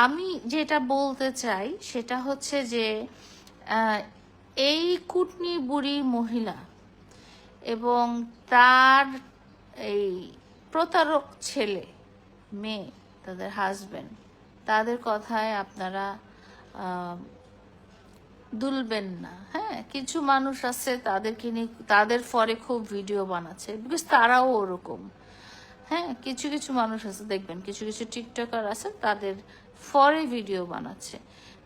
আমি যেটা বলতে চাই সেটা হচ্ছে যে এই কুটনি বুড়ি মহিলা এবং তার এই প্রতারক ছেলে মেয়ে, তাদের হাজবেন্ড, তাদের কথায় আপনারা দুলবেন না। হ্যাঁ, কিছু মানুষ আছে তাদেরকে নিয়ে, তাদের ফরে খুব ভিডিও বানাচ্ছে, বিকজ তারাও ওরকম। হ্যাঁ, কিছু কিছু মানুষ আছে, দেখবেন কিছু কিছু টিকটকার আছে তাদের ফরে ভিডিও বানাচ্ছে।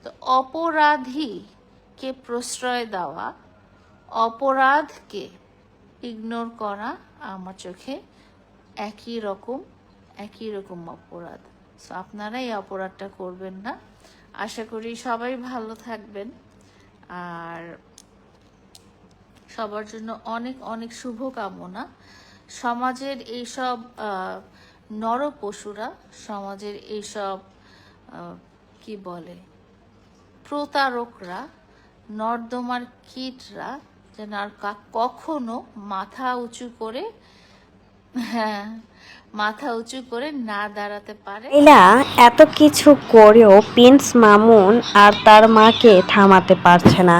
তো অপরাধীকে প্রশ্রয় দেওয়া, অপরাধকে ইগনোর করা আমার চোখে একই রকম অপরাধ। সো আপনারা এই অপরাধটা করবেন না। আশা করি সবাই ভালো থাকবেন, আর সবার জন্য অনেক অনেক শুভকামনা। সমাজের এইসব নরপশুরা, সমাজের এইসব কি বলে প্রতারকরা, নর্দমার কীটরা যেন আর কখনো মাথা উঁচু করে না দাঁড়াতে পারে। লাইলা এত কিছু করেও প্রিন্স মামুন আর তার মাকে থামাতে পারছে না।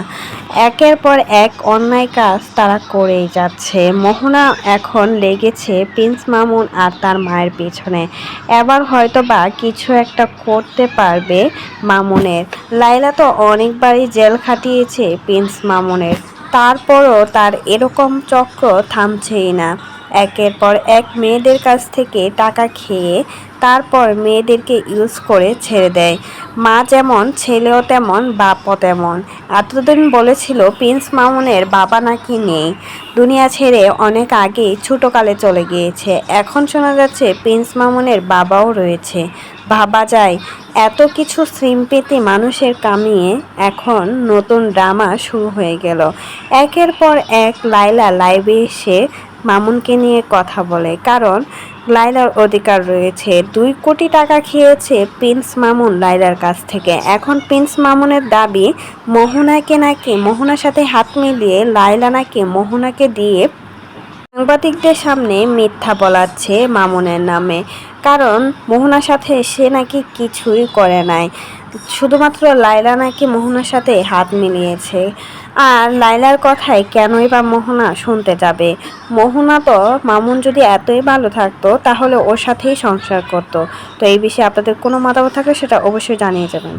একের পর এক অন্যায় কাজ তারা করেই যাচ্ছে। মোহনা এখন লেগেছে প্রিন্স মামুন আর তার মায়ের পেছনে। এবার হয়তো বা কিছু একটা করতে পারবে মামুনের। লাইলা তো অনেকবারই জেল খাটিয়েছে প্রিন্স মামুনের, তারপরও তার এরকম চক্র থামছেই না। একের পর এক মেয়েদের কাছ থেকে টাকা খেয়ে তারপর মেয়েদেরকে ইউজ করে ছেড়ে দেয়। মা যেমন, ছেলেও তেমন, বাপও তেমন। এতদিন বলেছিল প্রিন্স মামুনের বাবা নাকি নেই, দুনিয়া ছেড়ে অনেক আগেই ছোটকালে চলে গিয়েছে। এখন শোনা যাচ্ছে প্রিন্স মামুনের বাবাও রয়েছে। ভাবা যায় এত কিছু সিম্পেথি মানুষের কামিয়ে এখন নতুন ড্রামা শুরু হয়ে গেল। একের পর এক লাইলা লাইভে এসে মামুনকে নিয়ে কথা বলে, কারণ লাইলার অধিকার রয়েছে। 2 কোটি টাকা খেয়েছে প্রিন্স মামুন লাইলার কাছ থেকে। এখন প্রিন্স মামুনের দাবি মোহনাকে নাকি, মোহনার সাথে হাত মিলিয়ে লাইলা নাকি মোহনাকে দিয়ে সাংবাদিকদের সামনে মিথ্যা বলাচ্ছে মামুনের নামে, কারণ মোহনার সাথে সে নাকি কিছুই করে নাই। শুধুমাত্র লাইলা নাকি মোহনার সাথে হাত মিলিয়েছে। আর লাইলার কথায় কেনই বা মোহনা শুনতে যাবে? মোহনা তো, মামুন যদি এতই ভালো থাকতো তাহলে ওর সাথেই সংসার করতো। তো এই বিষয়ে আপনাদের কোনো মতামত থাকলে সেটা অবশ্যই জানিয়ে যাবেন।